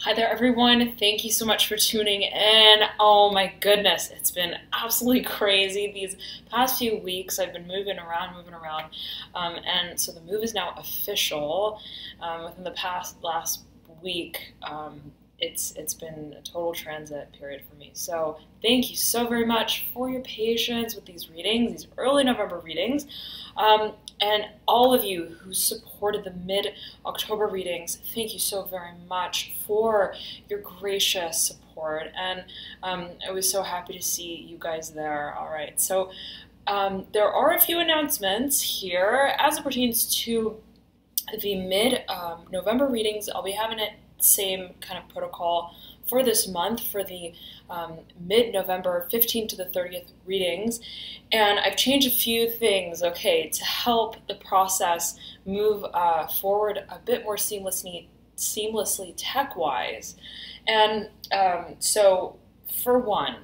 Hi there, everyone. Thank you so much for tuning in. Oh my goodness, it's been absolutely crazy these past few weeks. I've been moving around, and so the move is now official. Within the last week, it's been a total transit period for me. So thank you so very much for your patience with these readings, these early November readings. And all of you who supported the mid-October readings, thank you so very much for your gracious support. And I was so happy to see you guys there. All right, so there are a few announcements here as it pertains to the mid-November readings. I'll be having it same kind of protocol for this month for the mid-November 15th to the 30th readings. And I've changed a few things, okay, to help the process move forward a bit more seamlessly tech-wise. And so for one,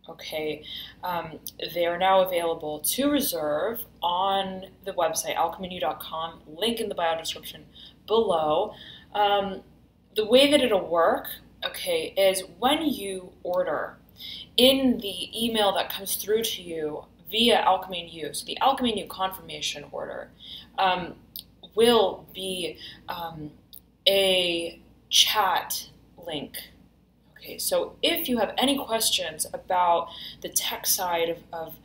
okay, they are now available to reserve on the website, alchemynew.com, link in the bio description below. The way that it'll work, okay, is when you order in the email that comes through to you via Alchemy New, so the Alchemy New confirmation order will be a chat link. Okay, so if you have any questions about the tech side of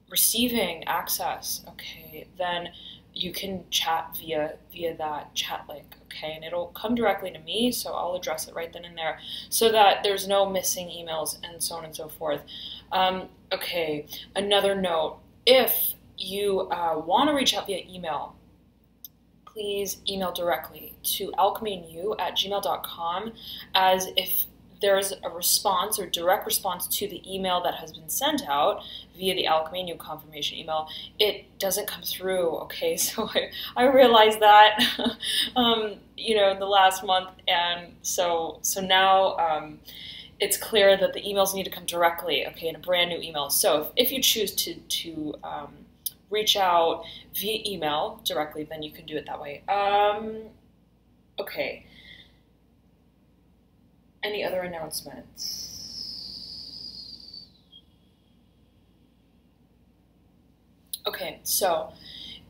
receiving access, okay, then you can chat via that chat link, okay, and it'll come directly to me, so I'll address it right then and there, so that there's no missing emails and so on and so forth. Okay, another note: if you want to reach out via email, please email directly to alchemynew@gmail.com, as if there's a response or direct response to the email that has been sent out via the Alchemy New confirmation email, it doesn't come through, okay? So I realized that, in the last month, and so now it's clear that the emails need to come directly, okay, in a brand new email. So if you choose to reach out via email directly, then you can do it that way. Okay. Any other announcements? Okay, so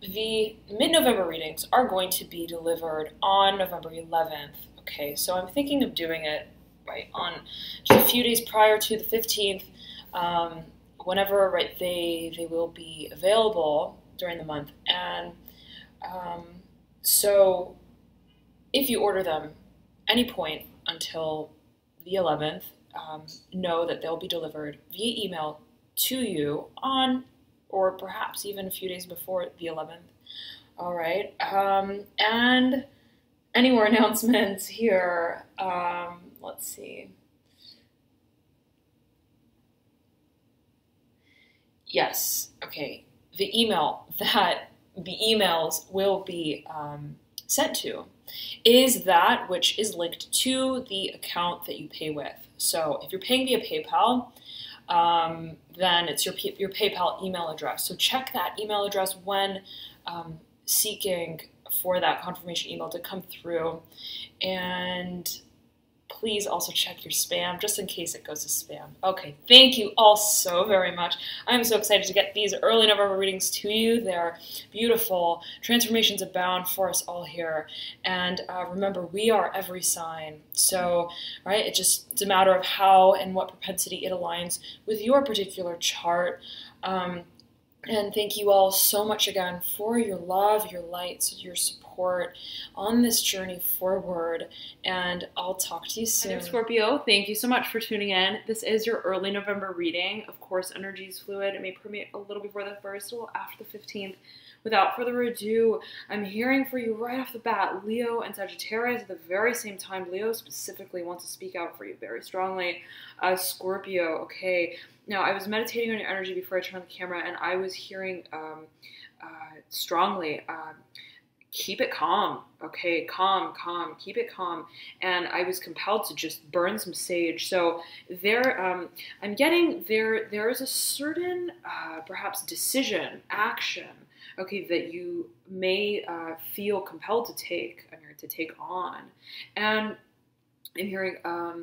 the mid-November readings are going to be delivered on November 11th. Okay, so I'm thinking of doing it right on just a few days prior to the 15th, whenever they will be available during the month. And so if you order them any point until the 11th, know that they'll be delivered via email to you on, or perhaps even a few days before the 11th. All right, and any more announcements here? Let's see. Yes, okay, the emails will be sent to is that which is linked to the account that you pay with. So if you're paying via PayPal, then it's your PayPal email address. So check that email address when seeking for that confirmation email to come through. And please also check your spam, just in case it goes to spam. Okay, thank you all so very much. I'm so excited to get these early November readings to you. They're beautiful. Transformations abound for us all here. And remember, we are every sign. So, right, it's a matter of how and what propensity it aligns with your particular chart. And thank you all so much again for your love, your light, your support on this journey forward. And I'll talk to you soon. I'm Scorpio. Thank you so much for tuning in. This is your early November reading. Of course, energy is fluid. It may permeate a little before the 1st, a little after the 15th. Without further ado, I'm hearing for you right off the bat, Leo and Sagittarius at the very same time. Leo specifically wants to speak out for you very strongly. Scorpio, okay. Now, I was meditating on your energy before I turned on the camera, and I was hearing strongly, keep it calm, okay? Calm, keep it calm. And I was compelled to just burn some sage. So I'm getting there is a certain, perhaps decision, action, okay, that you may feel compelled to take on. And I'm hearing a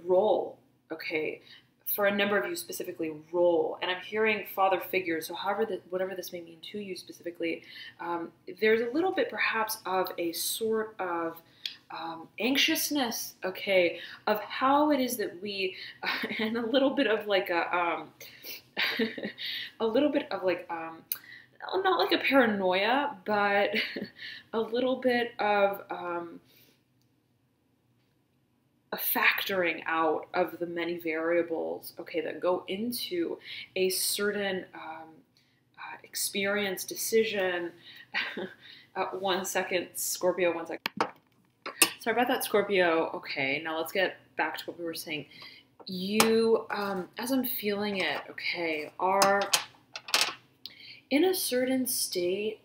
role, okay, for a number of you specifically, role, and I'm hearing father figure. So whatever this may mean to you specifically, there's a little bit perhaps of a sort of anxiousness, okay, of how it is that we, and a little bit of like a little bit of like, not like a paranoia, but a little bit of a factoring out of the many variables, okay, that go into a certain experience, decision. 1 second, Scorpio, 1 second. Sorry about that, Scorpio. Okay, now let's get back to what we were saying. You, as I'm feeling it, okay, are in a certain state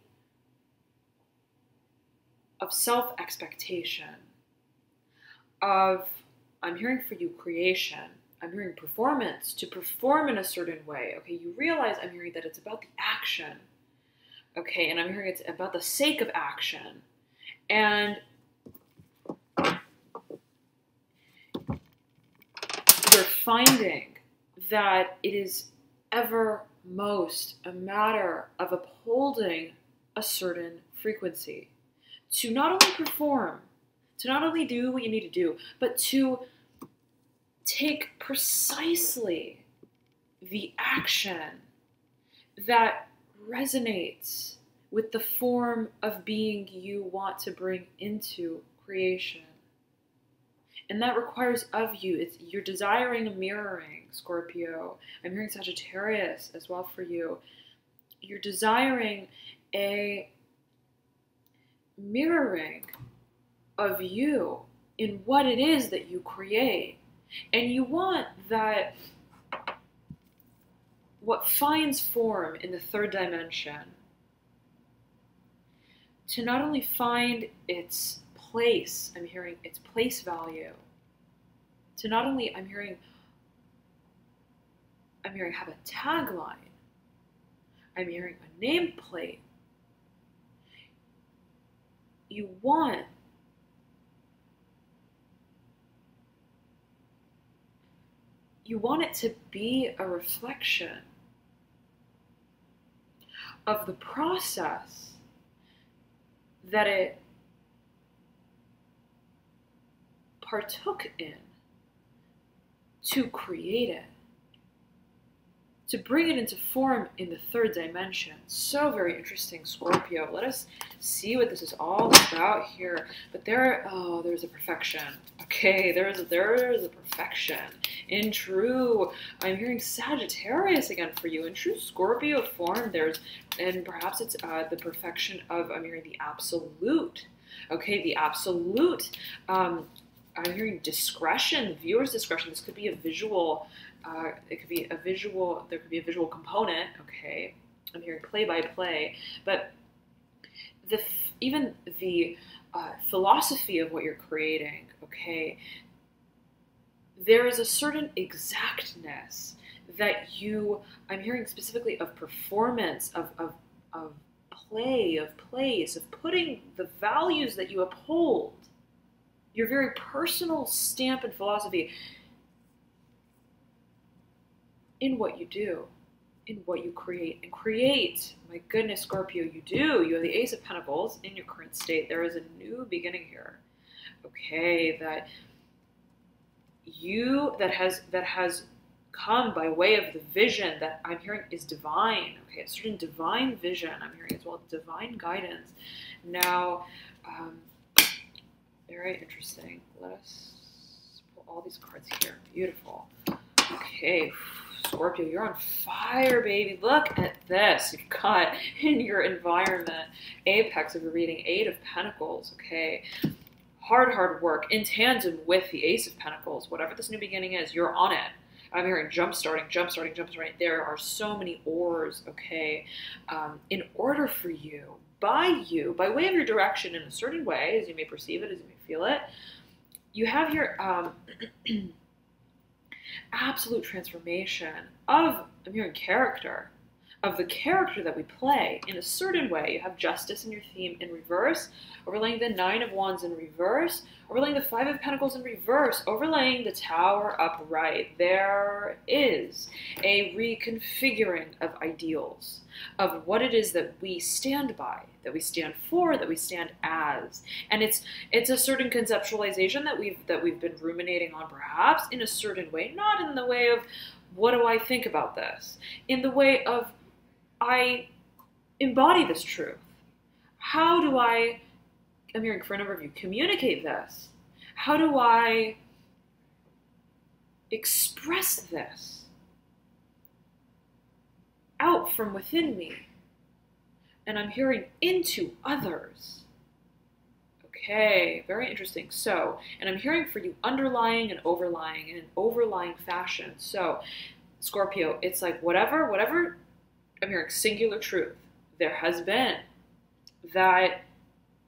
of self-expectation, of, I'm hearing for you, creation. I'm hearing performance, to perform in a certain way. Okay, you realize I'm hearing that it's about the action. Okay, and I'm hearing it's about the sake of action. And you're finding that it is ever most a matter of upholding a certain frequency. To not only perform, to not only do what you need to do, but to take precisely the action that resonates with the form of being you want to bring into creation. And that requires of you, you're desiring a mirroring, Scorpio. I'm hearing Sagittarius as well for you. You're desiring a mirroring of you in what it is that you create. And you want that what finds form in the third dimension to not only find its place, I'm hearing its place value, to not only, I'm hearing have a tagline, I'm hearing a nameplate. You want it to be a reflection of the process that it partook in to create it, to bring it into form in the third dimension. So very interesting, Scorpio. Let us see what this is all about here. But there's a perfection. Okay, there's a perfection. In true, I'm hearing Sagittarius again for you. In true Scorpio form, and perhaps it's the perfection of, I'm hearing the absolute. Okay, the absolute. I'm hearing discretion, viewer's discretion. This could be a visual. It could be a visual. There could be a visual component. Okay, I'm hearing play by play, but even the philosophy of what you're creating. Okay, there is a certain exactness that I'm hearing specifically of performance, of play, of place, of putting the values that you uphold, your very personal stamp and philosophy, in what you do, in what you create. And create, my goodness, Scorpio, you do. You have the Ace of Pentacles in your current state. There is a new beginning here. Okay, that has come by way of the vision that I'm hearing is divine. Okay, a certain divine vision I'm hearing as well, divine guidance. Now, very interesting. Let us pull all these cards here. Beautiful. Okay, Scorpio, you're on fire, baby. Look at this. You've got in your environment, apex of your reading, 8 of Pentacles. Okay, hard work in tandem with the Ace of Pentacles. Whatever this new beginning is, you're on it. I'm hearing jump starting. There are so many oars, okay, in order for you, by way of your direction in a certain way, as you may perceive it, as you may feel it. You have your absolute transformation of, I'm hearing character. of the character that we play in a certain way. You have justice in your theme in reverse, overlaying the Nine of Wands in reverse, overlaying the Five of Pentacles in reverse, overlaying the Tower upright. There is a reconfiguring of ideals, of what it is that we stand by, that we stand for, that we stand as. And it's a certain conceptualization that we've been ruminating on, perhaps in a certain way, not in the way of what do I think about this, in the way of I embody this truth. How do I'm hearing for a number of you, communicate this? How do I express this out from within me? And I'm hearing into others. Okay, very interesting. So, and I'm hearing for you underlying and overlying in an overlying fashion. So, Scorpio, it's like whatever, I'm hearing singular truth there has been, that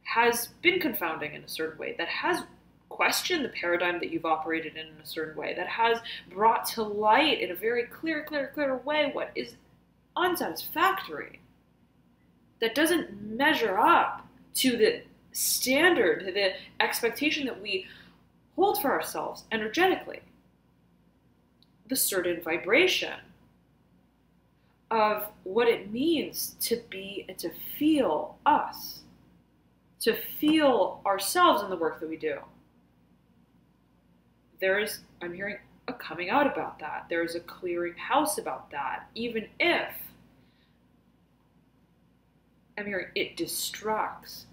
has been confounding in a certain way, that has questioned the paradigm that you've operated in a certain way, that has brought to light in a very clear way what is unsatisfactory, that doesn't measure up to the standard, to the expectation that we hold for ourselves energetically, the certain vibration of what it means to be and to feel us, to feel ourselves in the work that we do. I'm hearing a coming out about that. There is a clearing house about that, even if I'm hearing it destroys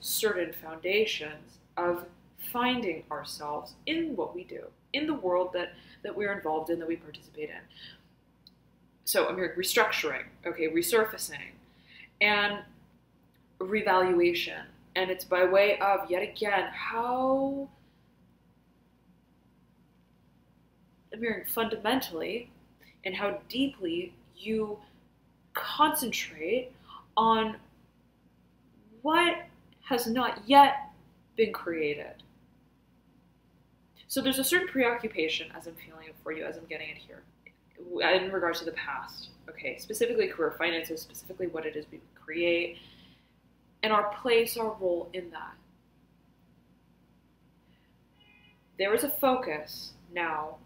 certain foundations of finding ourselves in what we do, in the world that we're involved in, that we participate in. So I'm hearing restructuring, okay, resurfacing, and revaluation. And it's by way of, yet again, how I'm hearing fundamentally and how deeply you concentrate on what has not yet been created. So there's a certain preoccupation, as I'm feeling it for you, as I'm getting it here, in regards to the past, okay, specifically career, finances, specifically what it is we create, and our place, our role in that. There is a focus now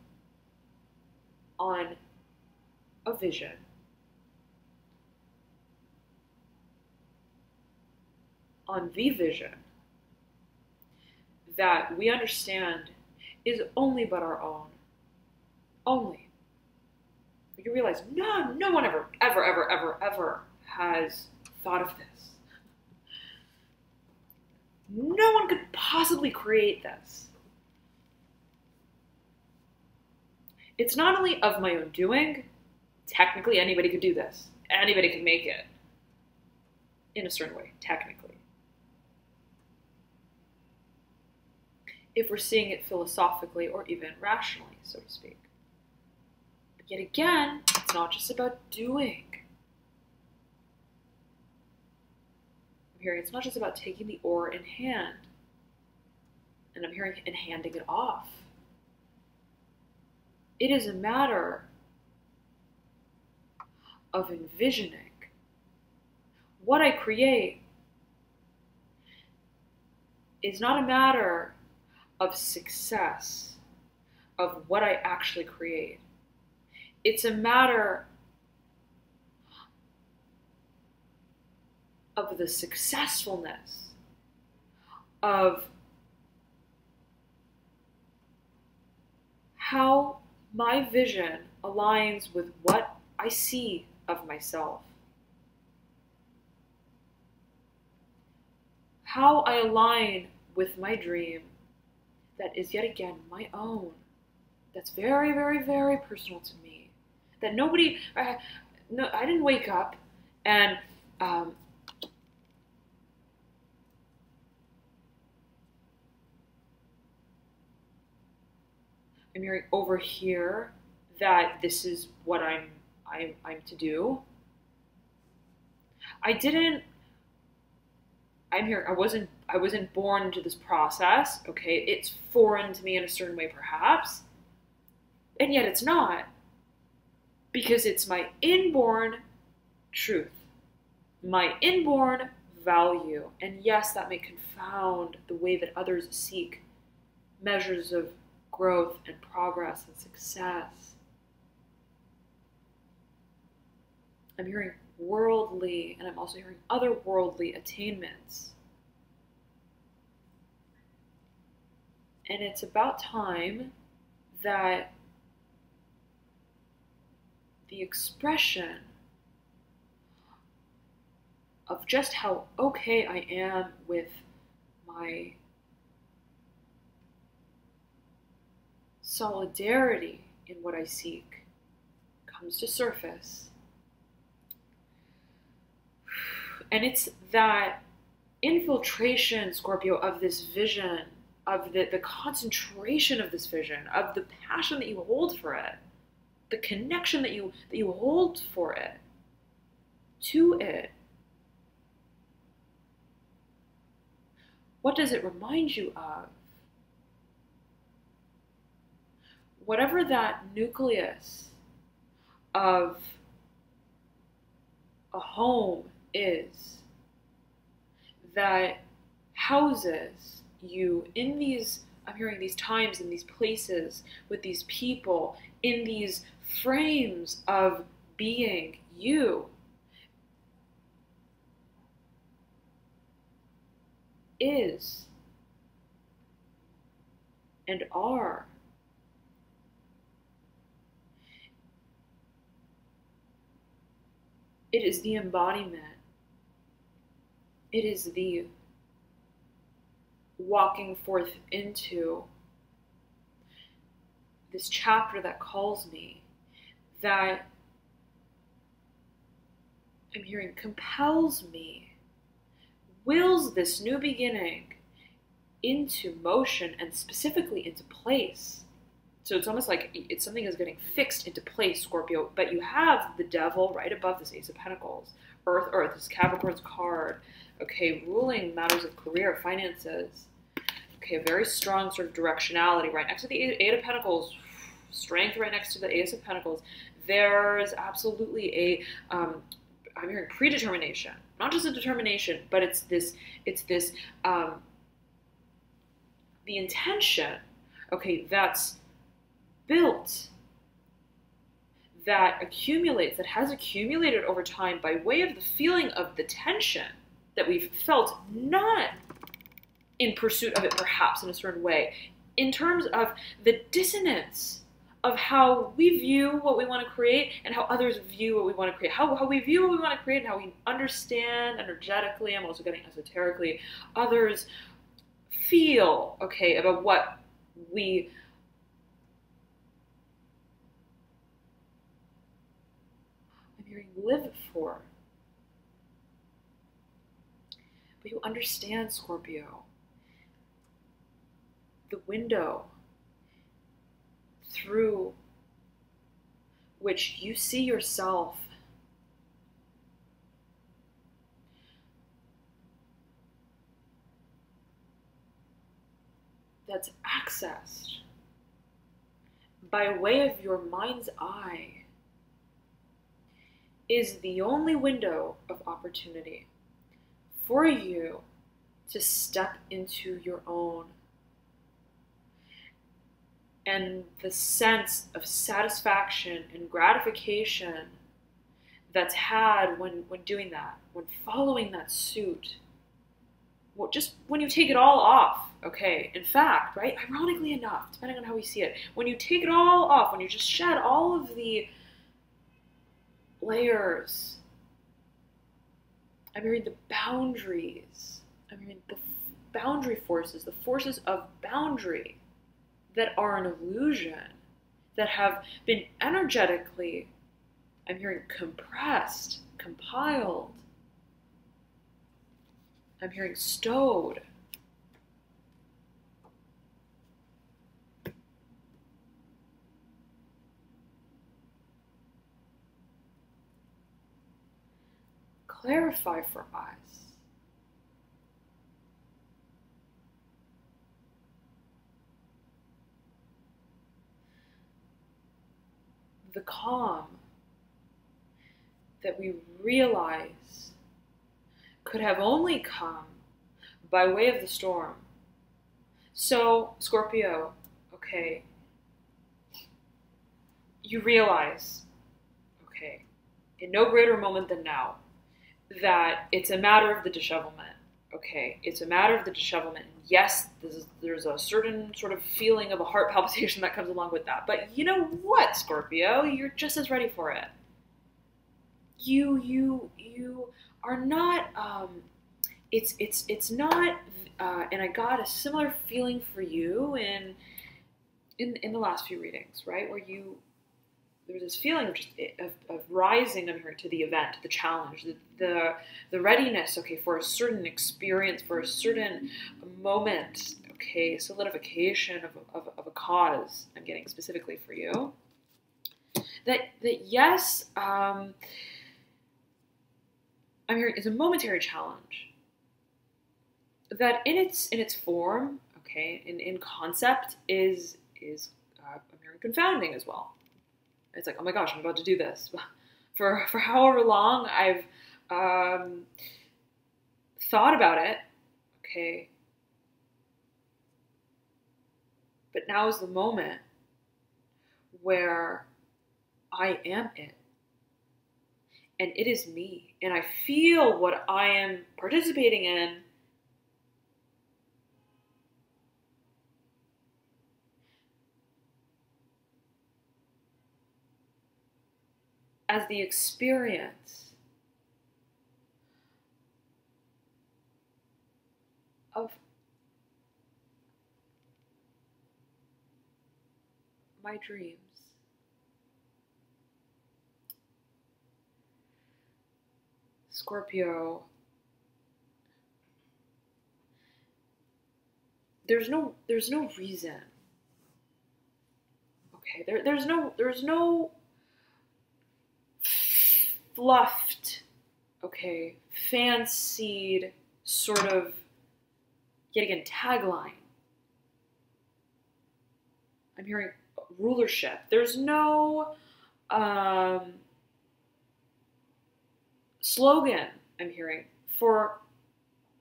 on a vision, on the vision that we understand is only but our own. Only. You realize no one ever has thought of this. No one could possibly create this. It's not only of my own doing. Technically, anybody could do this. Anybody could make it in a certain way, technically. If we're seeing it philosophically or even rationally, so to speak. But yet again, it's not just about doing. I'm hearing it's not just about taking the oar in hand. And I'm hearing and handing it off. It is a matter of envisioning what I create is not a matter of success, of what I actually create. It's a matter of the successfulness of how my vision aligns with what I see of myself. How I align with my dream that is yet again my own. That's very, very, very personal to me. That nobody, I didn't wake up and I'm hearing over here that this is what I'm to do. I wasn't born into this process, okay? It's foreign to me in a certain way, perhaps. And yet it's not. because it's my inborn truth, my inborn value. And yes, that may confound the way that others seek measures of growth and progress and success. I'm hearing worldly, and I'm also hearing otherworldly attainments. And it's about time that the expression of just how okay I am with my solidarity in what I seek comes to surface. And it's that infiltration, Scorpio, of this vision, of the concentration of this vision, of the passion that you hold for it, the connection that you hold for it, to it. What does it remind you of? Whatever that nucleus of a home is that houses you in these, I'm hearing these times, in these places, with these people, in these frames of being you, is and are. It is the embodiment. It is the walking forth into this chapter that calls me, that I'm hearing compels me, wills this new beginning into motion and specifically into place. So it's almost like it's something is getting fixed into place, Scorpio, but you have the devil right above this Ace of Pentacles. Earth, this Capricorn's card, okay, ruling matters of career, finances. Okay, a very strong sort of directionality right next to the Eight of Pentacles, strength right next to the Ace of Pentacles. There's absolutely a, I'm hearing predetermination, not just a determination, but it's this, the intention, okay, that's built, that accumulates, that has accumulated over time by way of the feeling of the tension that we've felt, not in pursuit of it perhaps in a certain way, in terms of the dissonance of how we view what we want to create and how others view what we want to create, how we view what we want to create and how we understand energetically, I'm also getting esoterically, others feel, okay, about what we live for. But you understand, Scorpio, the window through which you see yourself that's accessed by way of your mind's eye is the only window of opportunity for you to step into your own. And the sense of satisfaction and gratification that's had when doing that, when following that suit, well, just when you take it all off, okay, in fact, right, ironically enough, depending on how we see it, when you take it all off, when you just shed all of the layers, I'm hearing the boundaries, I'm hearing the boundary forces, the forces of boundary that are an illusion, that have been energetically, I'm hearing compressed, compiled, I'm hearing stowed. Clarify for us the calm that we realize could have only come by way of the storm. So, Scorpio, okay, you realize, okay, in no greater moment than now, that it's a matter of the dishevelment. Okay, it's a matter of the dishevelment. Yes, there's a certain sort of feeling of a heart palpitation that comes along with that. But you know what, Scorpio? You're just as ready for it. You are not. It's not. And I got a similar feeling for you in the last few readings, right? Where there was this feeling of rising under to the event, the challenge, the readiness, okay, for a certain experience, for a certain moment, okay, solidification of a cause. I'm getting specifically for you. That yes, I'm hearing is a momentary challenge. That in its form, okay, in concept is I'm hearing confounding as well. It's like, oh my gosh, I'm about to do this. For however long I've thought about it, okay. But now is the moment where I am it. And it is me. And I feel what I am participating in as the experience of my dreams. Scorpio, there's no reason. Okay, there's no fluffed, okay, fancied sort of, yet again, tagline. I'm hearing rulership. There's no slogan, I'm hearing, for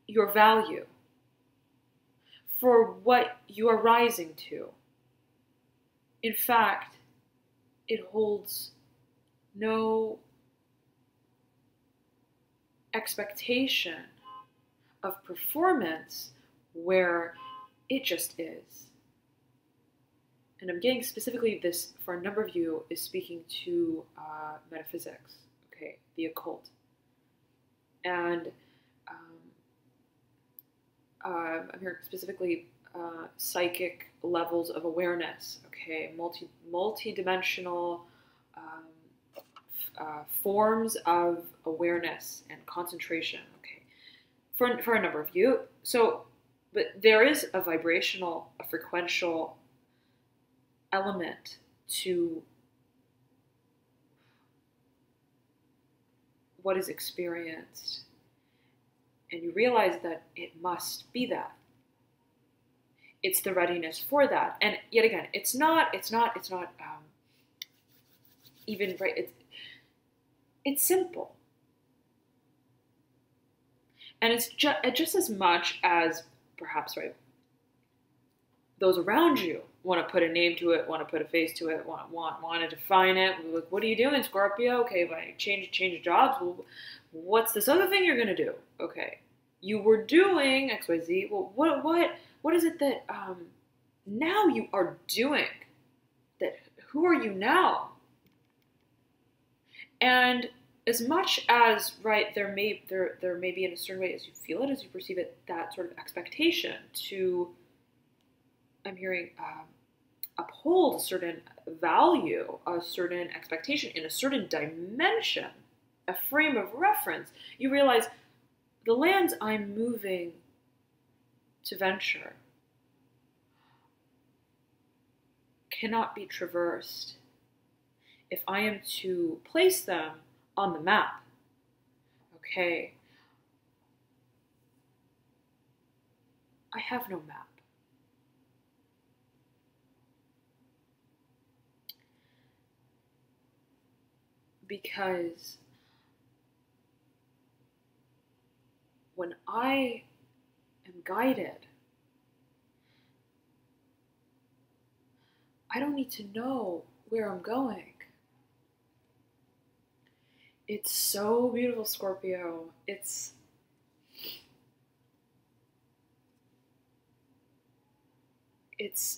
your value, for what you are rising to. In fact, it holds no expectation of performance where it just is. And I'm getting specifically this, for a number of you, is speaking to metaphysics, okay, the occult. And I'm hearing specifically psychic levels of awareness, okay, multi-dimensional forms of awareness and concentration, okay, for a number of you. So, but there is a vibrational, a frequential element to what is experienced, and you realize that it must be that. It's the readiness for that, and yet again, it's not even right. It's simple, and it's just as much as perhaps right. Those around you want to put a name to it, want to put a face to it, want to define it. Like, what are you doing, Scorpio? Okay, if I change jobs, well, what's this other thing you're gonna do? Okay, you were doing X, Y, Z. Well, what is it that now you are doing? That who are you now? And as much as right, there may be in a certain way as you feel it, as you perceive it, that sort of expectation to, I'm hearing, uphold a certain value, a certain expectation in a certain dimension, a frame of reference. You realize the lands I'm moving to venture cannot be traversed if I am to place them on the map. Okay, I have no map. Because when I am guided, I don't need to know where I'm going. It's so beautiful, Scorpio. It's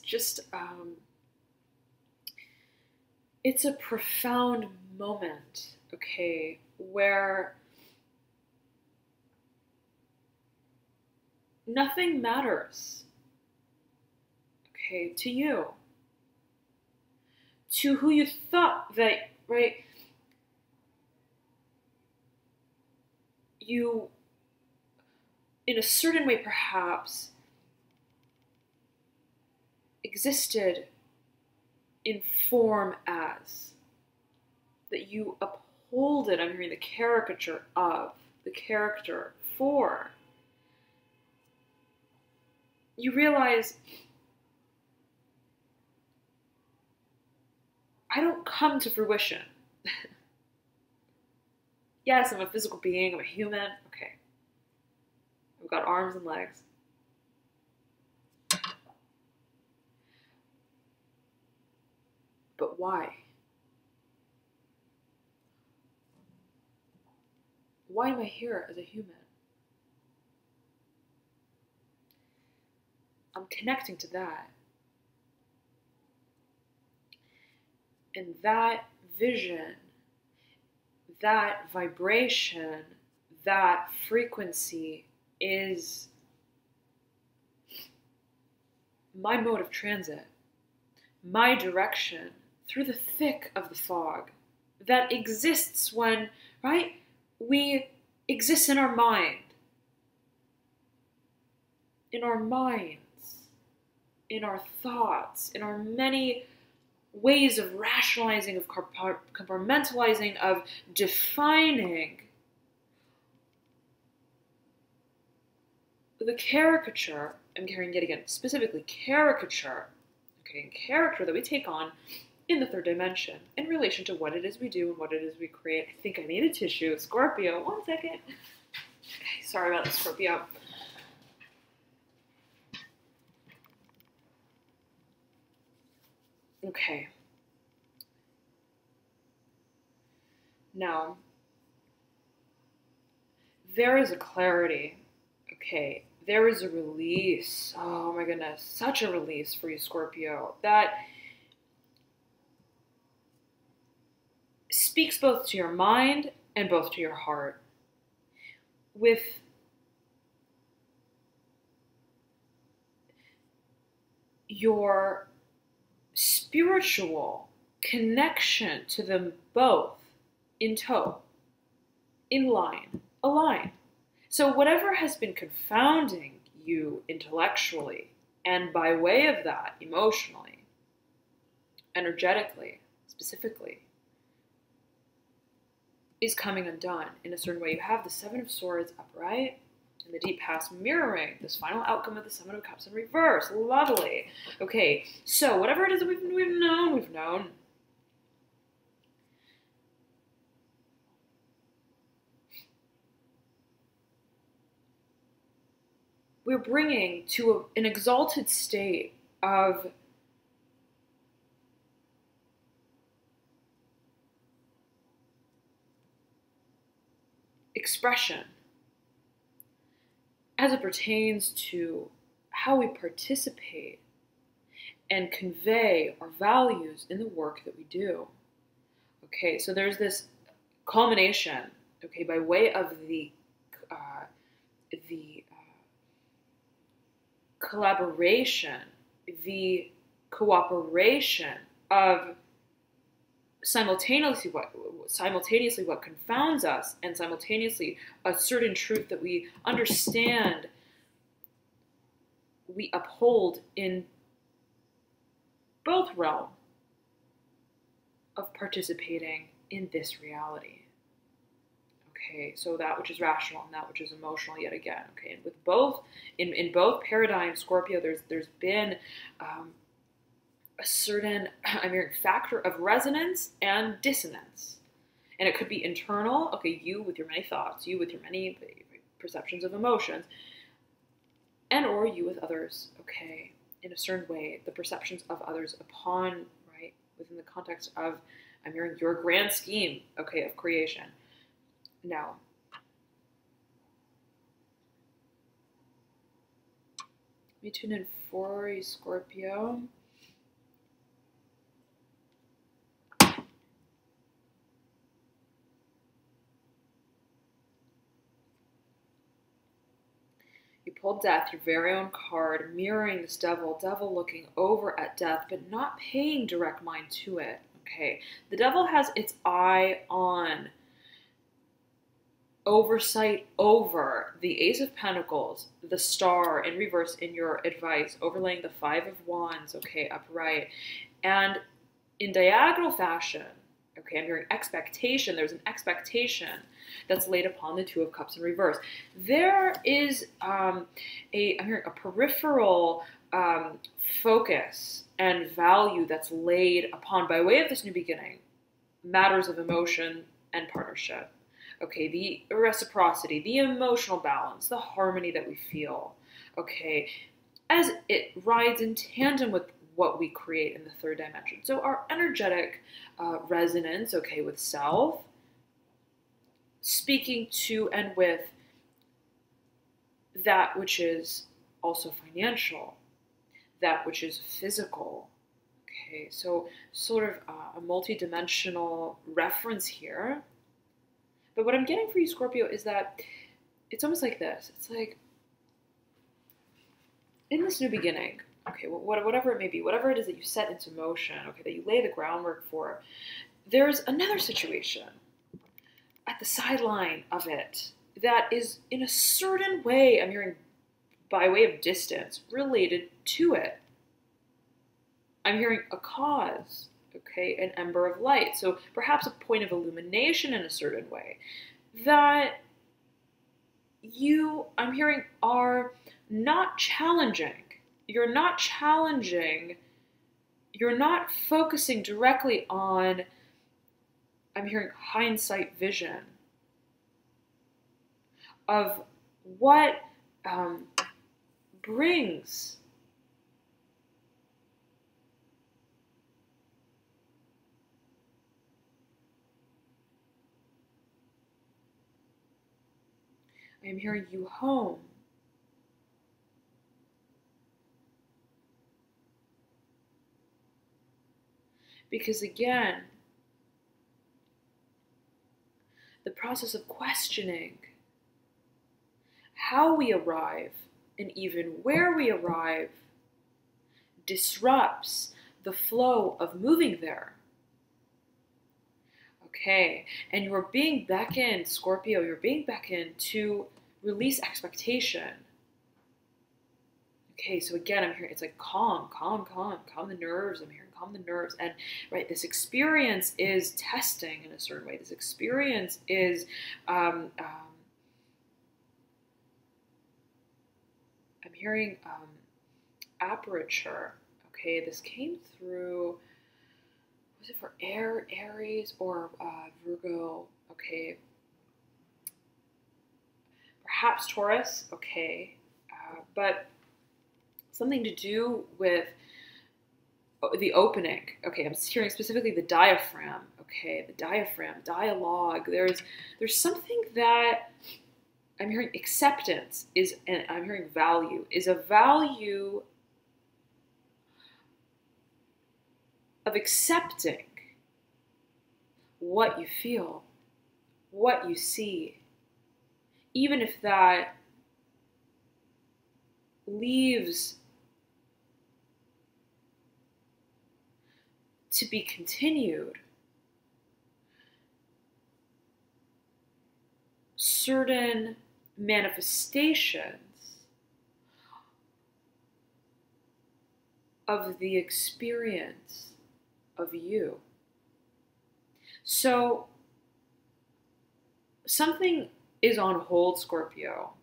just, it's a profound moment, okay, where nothing matters, okay, to you, to who you thought that, right, you, in a certain way perhaps, existed in form as, that you uphold it. I'm hearing the caricature of, the character for. You realize, I don't come to fruition. Yes, I'm a physical being, I'm a human, okay. I've got arms and legs. But why? Why am I here as a human? I'm connecting to that. And that vision, that vibration, that frequency is my mode of transit, my direction through the thick of the fog that exists when, right, we exist in our mind, in our minds, in our thoughts, in our many ways of rationalizing, of compartmentalizing, of defining the caricature. I'm carrying yet again, specifically caricature, okay, and character that we take on in the third dimension in relation to what it is we do and what it is we create. I think I need a tissue. Scorpio, 1 second. Okay, sorry about that, Scorpio. Okay. Now, there is a clarity, okay? There is a release. Oh my goodness, such a release for you, Scorpio, that speaks both to your mind and both to your heart. With your spiritual connection to them both in tow, in line, align. So whatever has been confounding you intellectually, and by way of that, emotionally, energetically, specifically, is coming undone in a certain way. You have the Seven of Swords upright, and the deep past mirroring this final outcome of the Seven of Cups in reverse. Lovely. Okay, so whatever it is that we've known. We're bringing to an exalted state of expression as it pertains to how we participate and convey our values in the work that we do. Okay, so there's this culmination, okay, by way of the collaboration, the cooperation of simultaneously what confounds us, and simultaneously a certain truth that we understand, we uphold in both realms of participating in this reality. Okay, so that which is rational and that which is emotional, yet again. Okay, and with both, in both paradigms, Scorpio, there's been a certain, I'm hearing, factor of resonance and dissonance, and it could be internal. Okay, you with your many thoughts, you with your many perceptions of emotions, and or you with others, okay, in a certain way, the perceptions of others upon, right, within the context of, I'm hearing your grand scheme, okay, of creation. Now, let me tune in for you, Scorpio. You pulled death, your very own card, mirroring this devil looking over at death, but not paying direct mind to it, okay? The devil has its eye on oversight over the Ace of Pentacles, the Star in reverse in your advice, overlaying the Five of Wands, okay, upright. And in diagonal fashion, okay, I'm hearing expectation. There's an expectation that's laid upon the Two of Cups in reverse. There is I'm hearing a peripheral focus and value that's laid upon, by way of this new beginning, matters of emotion and partnership. Okay, the reciprocity, the emotional balance, the harmony that we feel, okay, as it rides in tandem with what we create in the third dimension. So our energetic resonance, okay, with self, speaking to and with that which is also financial, that which is physical. Okay, so sort of a multi-dimensional reference here. But what I'm getting for you, Scorpio, is that it's almost like this. It's like, in this new beginning, okay, whatever it may be, whatever it is that you set into motion, okay, that you lay the groundwork for, there's another situation at the sideline of it that is in a certain way, I'm hearing by way of distance, related to it. I'm hearing a cause, okay, an ember of light. So perhaps a point of illumination in a certain way that you, I'm hearing, are not challenging. You're not challenging. You're not focusing directly on, I'm hearing, hindsight vision of what brings I am hearing you home. Because again, the process of questioning how we arrive and even where we arrive disrupts the flow of moving there. Okay, and you're being beckoned, Scorpio, you're being beckoned to release expectation. Okay, so again, I'm hearing, it's like calm the nerves. I'm hearing calm the nerves. And right, this experience is testing in a certain way. This experience is I'm hearing aperture. Okay, this came through, was it for Aries or Virgo? Okay, perhaps Taurus. Okay, but something to do with the opening. Okay, I'm hearing specifically the diaphragm. Okay, the diaphragm, dialogue. There's something that I'm hearing acceptance is, and I'm hearing value, is a value of accepting what you feel, what you see, even if that leaves to be continued certain manifestations of the experience of you. So something is on hold, Scorpio,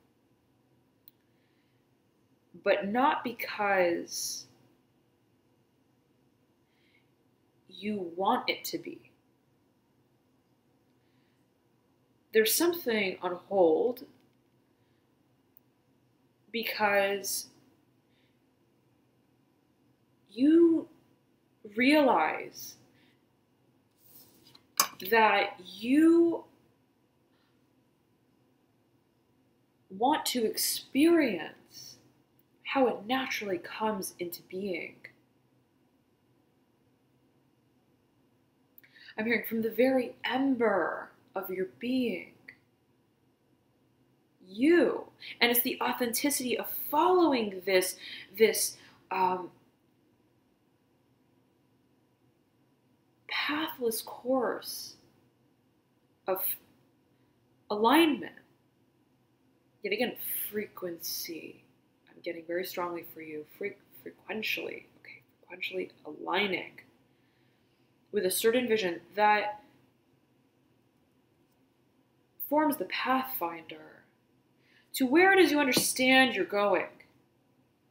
but not because you want it to be. There's something on hold because you realize that you want to experience how it naturally comes into being. I'm hearing from the very ember of your being. You. And it's the authenticity of following this pathless course of alignment. Yet again, frequency. I'm getting very strongly for you. Frequentially. Okay, frequentially aligning with a certain vision that forms the pathfinder to where it is you understand you're going,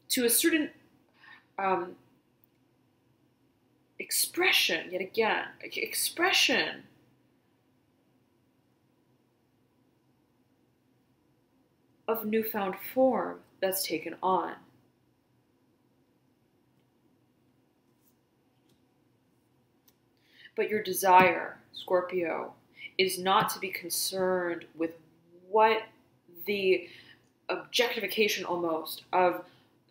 to a certain expression, yet again, expression of newfound form that's taken on. But your desire, Scorpio, is not to be concerned with what the objectification almost of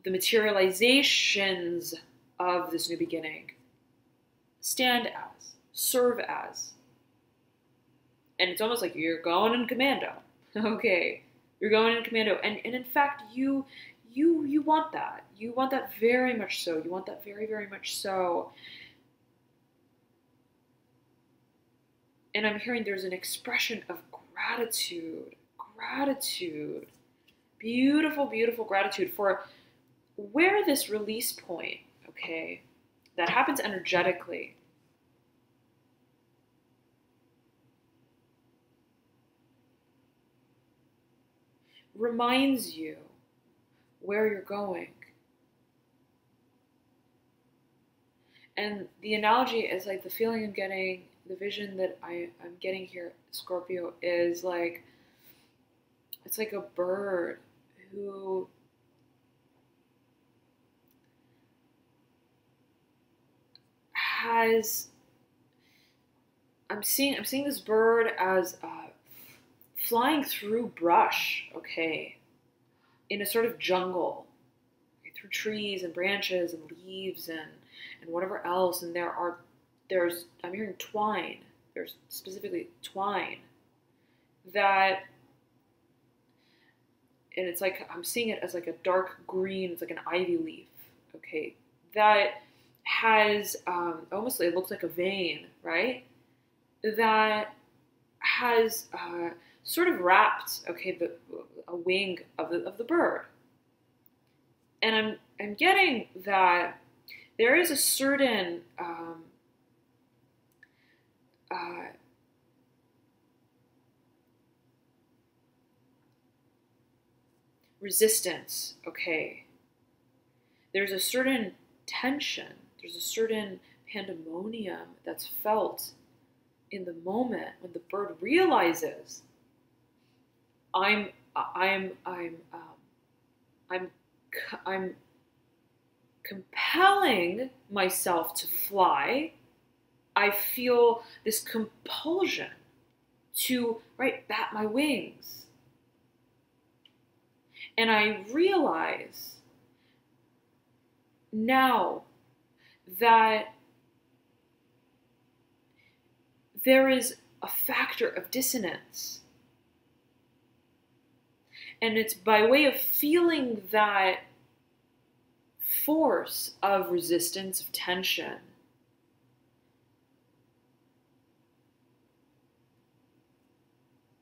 the materializations of this new beginning stand as, serve as. And it's almost like you're going in commando. Okay, you're going in commando. And in fact, you want that. You want that very much so. You want that very, very much so. And I'm hearing there's an expression of gratitude. Gratitude. Beautiful, beautiful gratitude for where this release point, okay, that happens energetically. Reminds you where you're going. And the analogy is like the feeling I'm getting, the vision that I'm getting here, Scorpio, is like, it's like a bird who has, I'm seeing this bird as flying through brush, okay, in a sort of jungle, okay, through trees and branches and leaves and whatever else, and there's I'm hearing twine. There's specifically twine that, and it's like I'm seeing it as like a dark green. It's like an ivy leaf, okay, that has almost, it looks like a vein, right? That has sort of wrapped, okay, a wing of the bird, and I'm getting that there is a certain resistance, okay. There's a certain tension. There's a certain pandemonium that's felt in the moment when the bird realizes I'm compelling myself to fly. I feel this compulsion to, right, bat my wings. And I realize now that there is a factor of dissonance. And it's by way of feeling that force of resistance, of tension,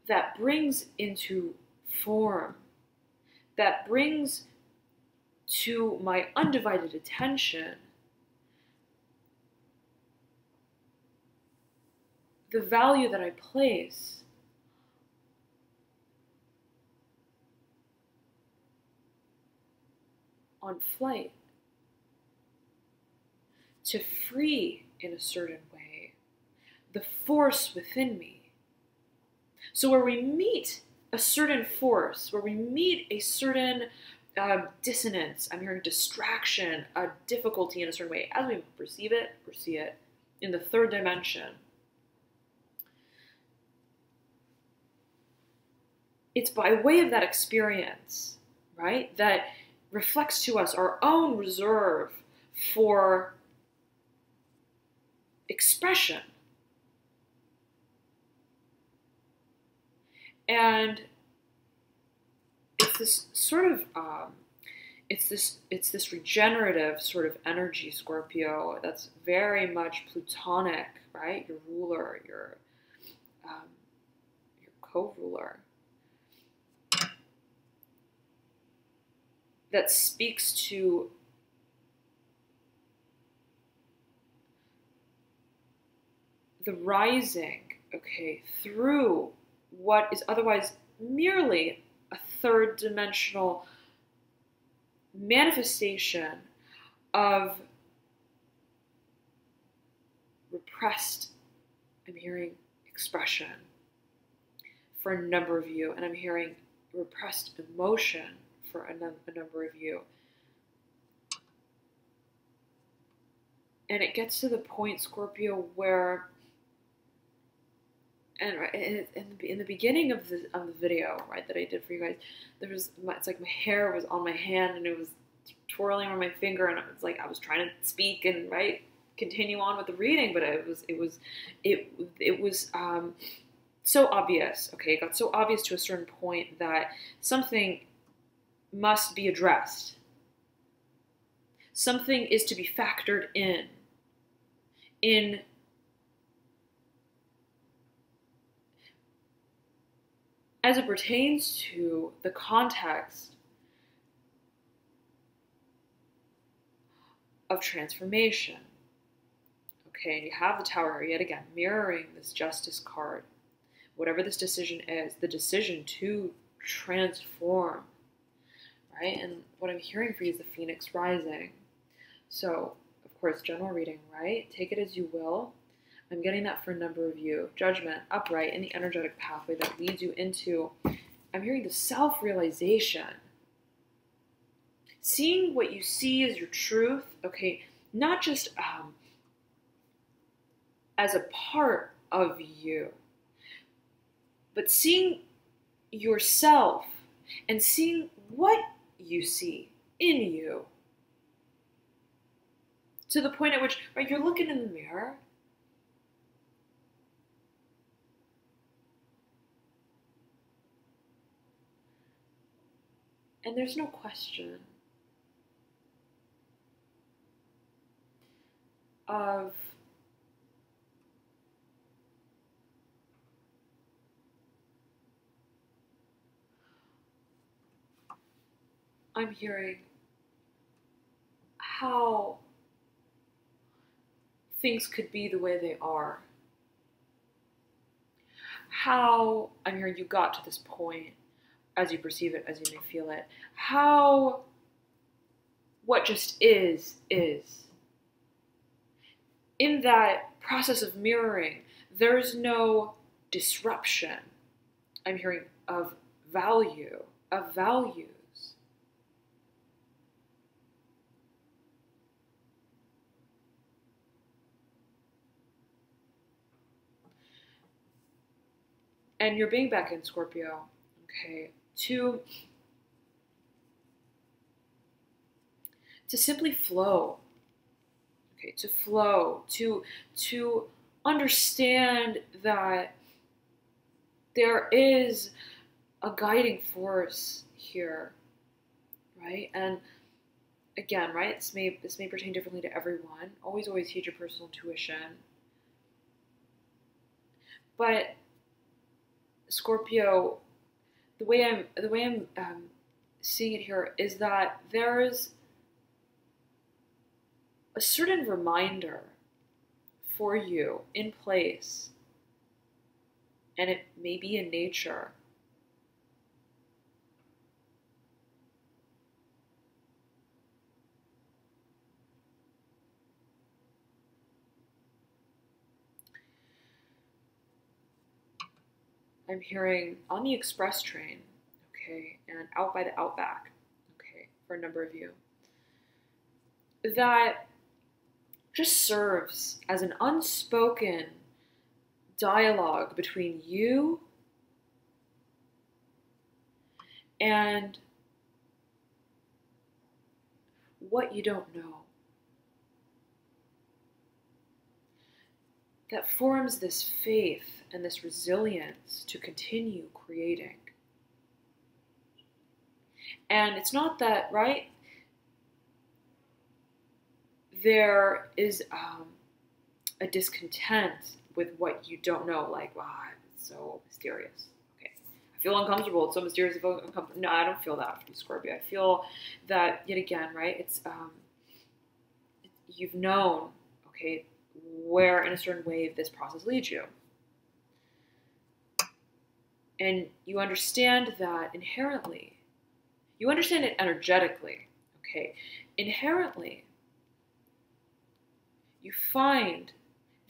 that brings into form, that brings to my undivided attention the value that I place on flight, to free in a certain way the force within me. So where we meet a certain force, where we meet a certain dissonance. I'm hearing distraction, a difficulty in a certain way. As we perceive it, or see it in the third dimension, it's by way of that experience, right, that reflects to us our own reserve for expression. And it's this sort of, it's this regenerative sort of energy, Scorpio, that's very much Plutonic, right? Your ruler, your co-ruler, that speaks to the rising, okay, through what is otherwise merely a third dimensional manifestation of repressed, I'm hearing, expression for a number of you, and I'm hearing repressed emotion for a number of you. And it gets to the point, Scorpio, where, and in the beginning of the video, right, that I did for you guys, there was, it's like my hair was on my hand and it was twirling on my finger, and it was like I was trying to speak and, right, continue on with the reading, but it was so obvious. Okay, it got so obvious to a certain point that something must be addressed. Something is to be factored in as it pertains to the context of transformation. Okay, and you have the Tower yet again, mirroring this Justice card. Whatever this decision is, the decision to transform, right? And what I'm hearing for you is the Phoenix rising. So, of course, general reading, right? Take it as you will. I'm getting that for a number of you. Judgment, upright, in the energetic pathway that leads you into, I'm hearing the self-realization. Seeing what you see as your truth, okay, not just as a part of you, but seeing yourself and seeing what you see in you. To the point at which, right, you're looking in the mirror and there's no question of I'm hearing how things could be the way they are. How, I'm hearing you got to this point, as you perceive it, as you may feel it. How what just is. In that process of mirroring, there's no disruption, I'm hearing, of value, of values. And you're being back in, Scorpio, okay, to simply flow, okay, to flow, to understand that there is a guiding force here, right? And again, right, this may pertain differently to everyone. Always heed your personal intuition. But Scorpio, the way I'm seeing it here is that there is a certain reminder for you in place, and it may be in nature. I'm hearing on the express train, okay, and out by the Outback, okay, for a number of you, that just serves as an unspoken dialogue between you and what you don't know. That forms this faith and this resilience to continue creating. And it's not that, right? There is a discontent with what you don't know, like, wow, it's so mysterious. Okay, I feel uncomfortable. It's so mysterious. I feel uncomfortable. No, I don't feel that for you, Scorpio. I feel that, yet again, right? It's you've known, okay, where in a certain way this process leads you. And you understand that inherently. You understand it energetically, okay? Inherently, you find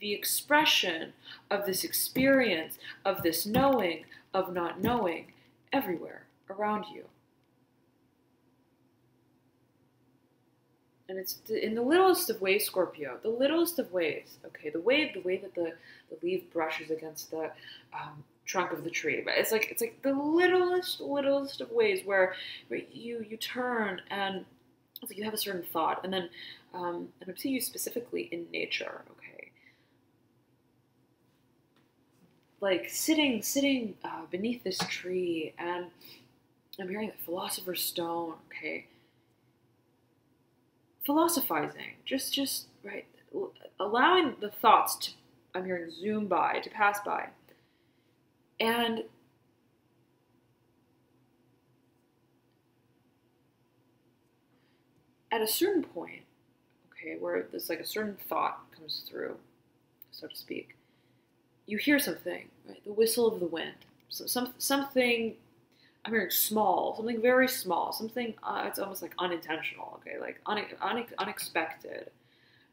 the expression of this experience, of this knowing, of not knowing, everywhere around you. And it's in the littlest of ways, Scorpio, the littlest of ways, okay? The way that the leaf brushes against the trunk of the tree, but it's like the littlest of ways where you turn and it's like you have a certain thought, and then and I'm seeing you specifically in nature, okay? Like sitting beneath this tree, and I'm hearing the philosopher's stone, okay? Philosophizing, just right, allowing the thoughts to, I'm hearing zoom by, to pass by. And at a certain point, okay, where there's like a certain thought comes through, so to speak, you hear something, right? The whistle of the wind. So something, I'm hearing small, something very small, something, it's almost like unintentional, okay, like unexpected,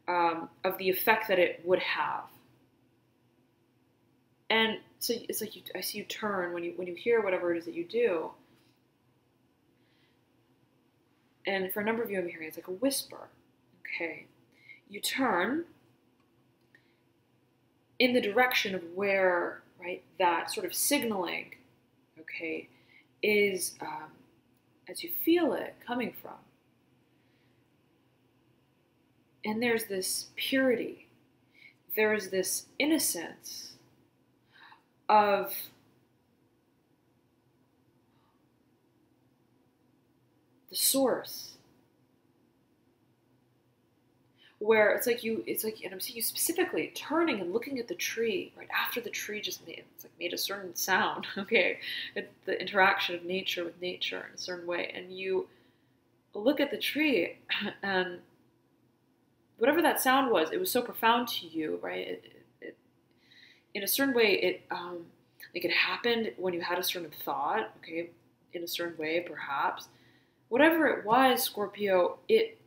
of the effect that it would have. And so it's like I see you turn when you hear whatever it is that you do. And for a number of you, I'm hearing it's like a whisper. Okay, you turn in the direction of where, right, that sort of signaling, okay, is as you feel it coming from. And there's this purity, there's this innocence of the source, where it's like, and I'm seeing you specifically turning and looking at the tree right after the tree just made a certain sound, okay, the interaction of nature with nature in a certain way, and you look at the tree, and whatever that sound was, it was so profound to you, right? It in a certain way, it happened when you had a certain thought, okay, in a certain way, perhaps. Whatever it was, Scorpio, it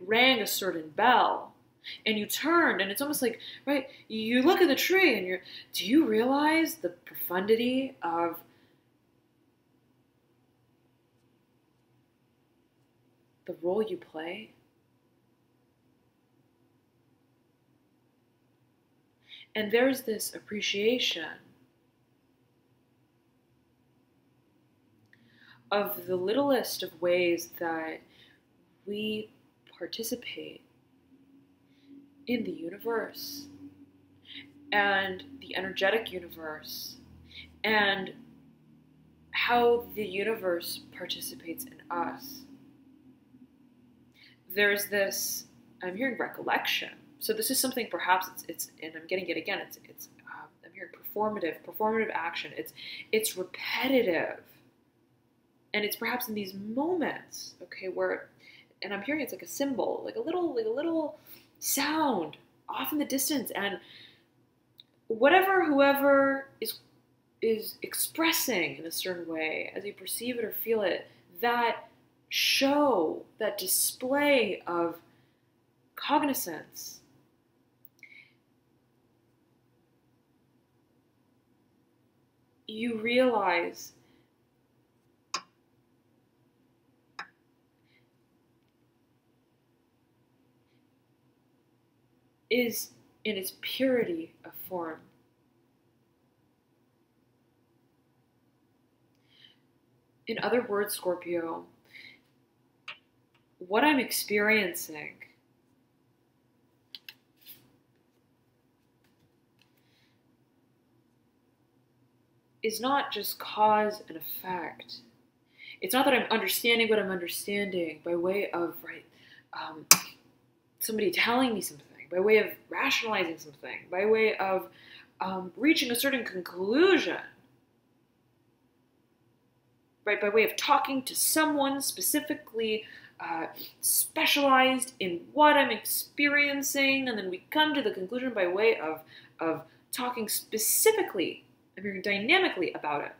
rang a certain bell, and you turned, and it's almost like, right, you look at the tree, and do you realize the profundity of the role you play? And there's this appreciation of the littlest of ways that we participate in the universe and the energetic universe, and how the universe participates in us. There's this, I'm hearing recollection. So this is something perhaps it's and I'm getting it again. I'm hearing performative action. It's repetitive, and it's perhaps in these moments, okay, where, and I'm hearing it's like a symbol, like a little sound off in the distance, and whoever is expressing in a certain way as you perceive it or feel it, that show, that display of cognizance, you realize is in its purity of form. In other words, Scorpio, what I'm experiencing is not just cause and effect. It's not that I'm understanding what I'm understanding by way of, somebody telling me something, by way of rationalizing something, by way of reaching a certain conclusion, right? By way of talking to someone specifically specialized in what I'm experiencing, and then we come to the conclusion by way of talking specifically, I mean, dynamically about it.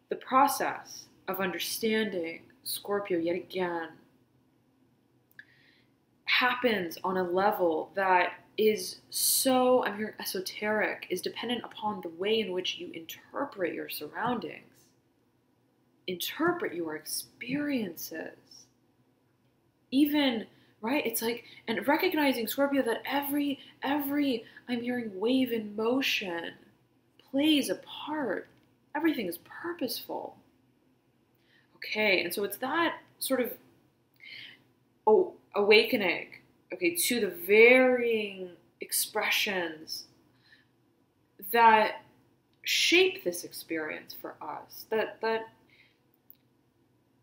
The process of understanding Scorpio, yet again, happens on a level that is so, I'm hearing esoteric, is dependent upon the way in which you interpret your surroundings, interpret your experiences. Even, right, it's like, and recognizing, Scorpio, that every I'm hearing wave in motion plays a part. Everything is purposeful. Okay, and so it's that sort of awakening, okay, to the varying expressions that shape this experience for us, that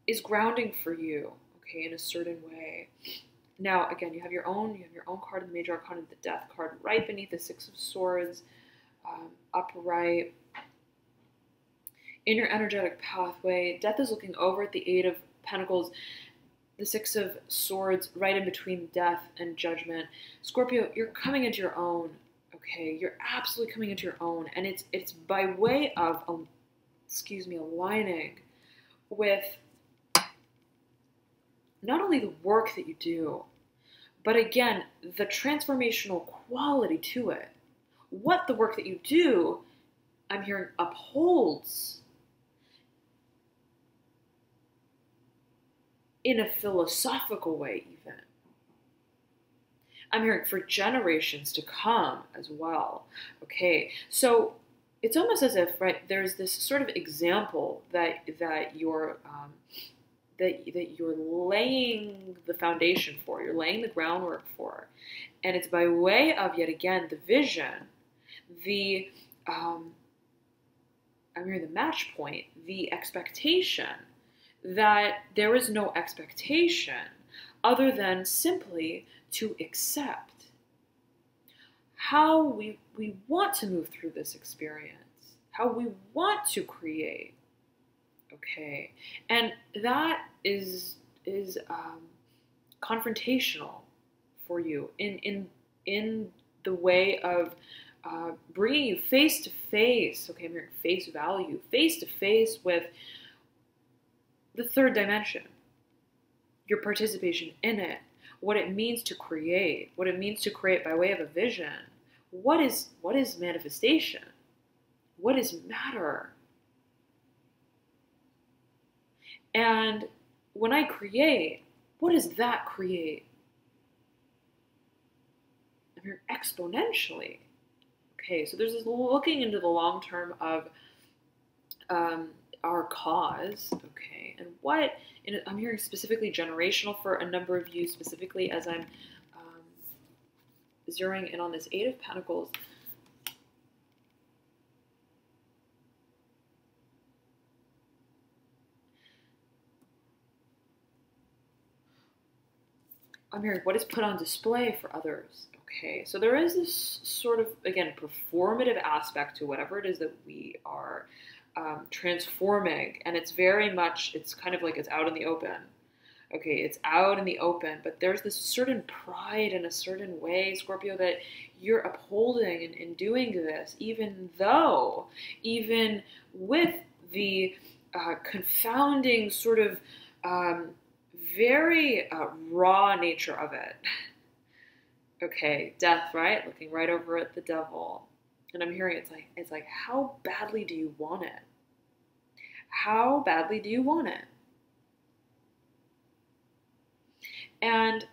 is grounding for you, okay, in a certain way. Now, again, you have your own card in the Major Arcana, the Death card, right beneath the Six of Swords, upright. In your energetic pathway, Death is looking over at the Eight of Pentacles, the Six of Swords, right in between Death and Judgment. Scorpio, you're coming into your own, okay? You're absolutely coming into your own, and it's by way of, aligning with not only the work that you do, but again, the transformational quality to it. What the work that you do, I'm hearing, upholds in a philosophical way, even. I'm hearing for generations to come as well. Okay, so it's almost as if, right, there's this sort of example that you're that you're laying the foundation for, you're laying the groundwork for, and it's by way of, yet again, the vision, the I'm hearing the match point, the expectation, that there is no expectation other than simply to accept how we want to move through this experience, how we want to create, okay? And that is confrontational for you in the way of bringing you face to face, okay, I'm hearing face value, face to face with the third dimension, your participation in it, what it means to create, what it means to create by way of a vision. What is manifestation? What is matter? And when I create, what does that create? I mean, exponentially. Okay, so there's this looking into the long term of our cause, okay, and what, I'm hearing specifically generational for a number of you, specifically as I'm zeroing in on this Eight of Pentacles. I'm hearing what is put on display for others. Okay, so there is this sort of, again, performative aspect to whatever it is that we are transforming, and it's very much, it's kind of like it's out in the open. Okay, it's out in the open, but there's this certain pride in a certain way, Scorpio, that you're upholding in doing this, even with the confounding sort of very raw nature of it. Okay, Death, right? Looking right over at the Devil. And I'm hearing it's like, how badly do you want it? How badly do you want it? And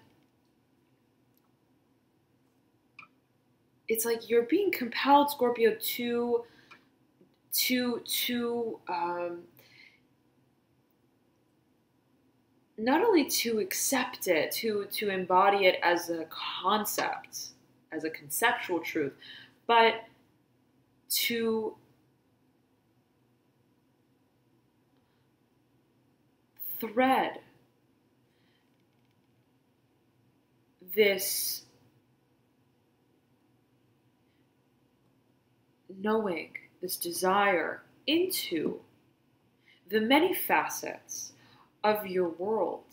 it's like you're being compelled, Scorpio, to not only to accept it, to embody it as a concept, as a conceptual truth, but to thread this knowing, this desire into the many facets of your world,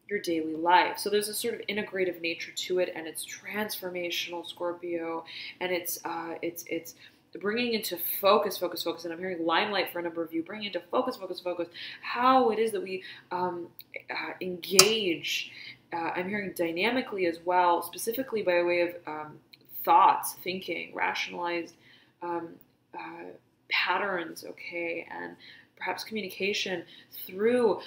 your daily life. So there's a sort of integrative nature to it, and it's transformational, Scorpio, and it's bringing into focus, and I'm hearing limelight for a number of you, bringing into focus, how it is that we engage. I'm hearing dynamically as well, specifically by way of thoughts, thinking, rationalized patterns, okay, and perhaps communication through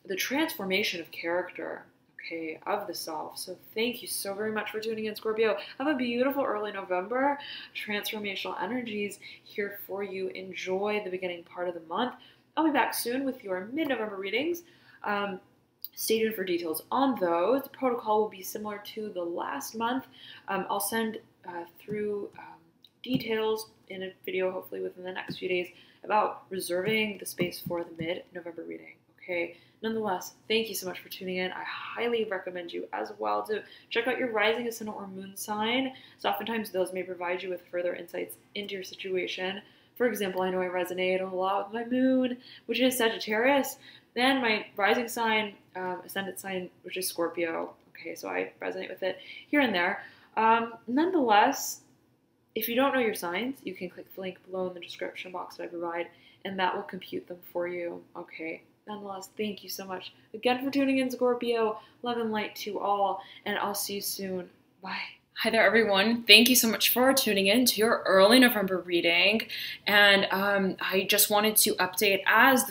the transformation of character, okay, of the self. So thank you so very much for tuning in, Scorpio. Have a beautiful early November. Transformational energies here for you. Enjoy the beginning part of the month. I'll be back soon with your mid-November readings. Stay tuned for details on those. The protocol will be similar to the last month. I'll send through details in a video, hopefully within the next few days, about reserving the space for the mid-November reading. Okay. Nonetheless, thank you so much for tuning in. I highly recommend you as well to check out your rising, ascendant, or moon sign. So oftentimes those may provide you with further insights into your situation. For example, I know I resonate a lot with my moon, which is Sagittarius, then my rising sign, ascendant sign, which is Scorpio. Okay, so I resonate with it here and there. Nonetheless, if you don't know your signs, you can click the link below in the description box that I provide, and that will compute them for you. Okay. Nonetheless, thank you so much again for tuning in, Scorpio. Love and light to all, and I'll see you soon. Bye. Hi there, everyone. Thank you so much for tuning in to your early November reading. And I just wanted to update as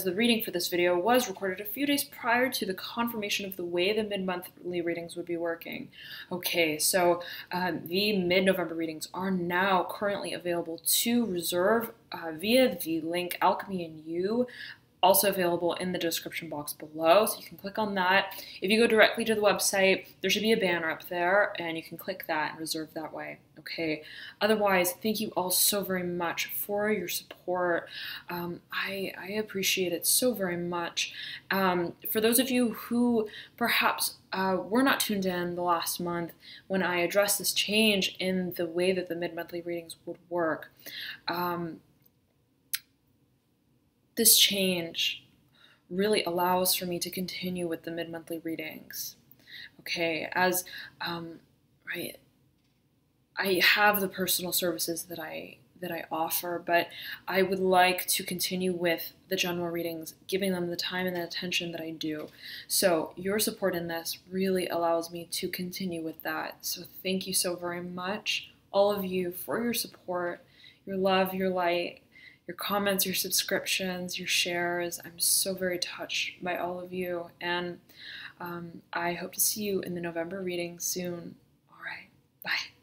the reading for this video was recorded a few days prior to the confirmation of the way the mid-monthly readings would be working. Okay, so the mid-November readings are now currently available to reserve via the link Alchemy and You. Also available in the description box below, so you can click on that. If you go directly to the website, there should be a banner up there, and you can click that and reserve that way. Okay. Otherwise, thank you all so very much for your support. I appreciate it so very much. For those of you who perhaps were not tuned in the last month when I addressed this change in the way that the mid-monthly readings would work, this change really allows for me to continue with the mid-monthly readings. Okay, as right, I have the personal services that I offer, but I would like to continue with the general readings, giving them the time and the attention that I do. So your support in this really allows me to continue with that. So thank you so very much, all of you, for your support, your love, your light, your comments, your subscriptions, your shares. I'm so very touched by all of you, and I hope to see you in the November reading soon. All right, bye.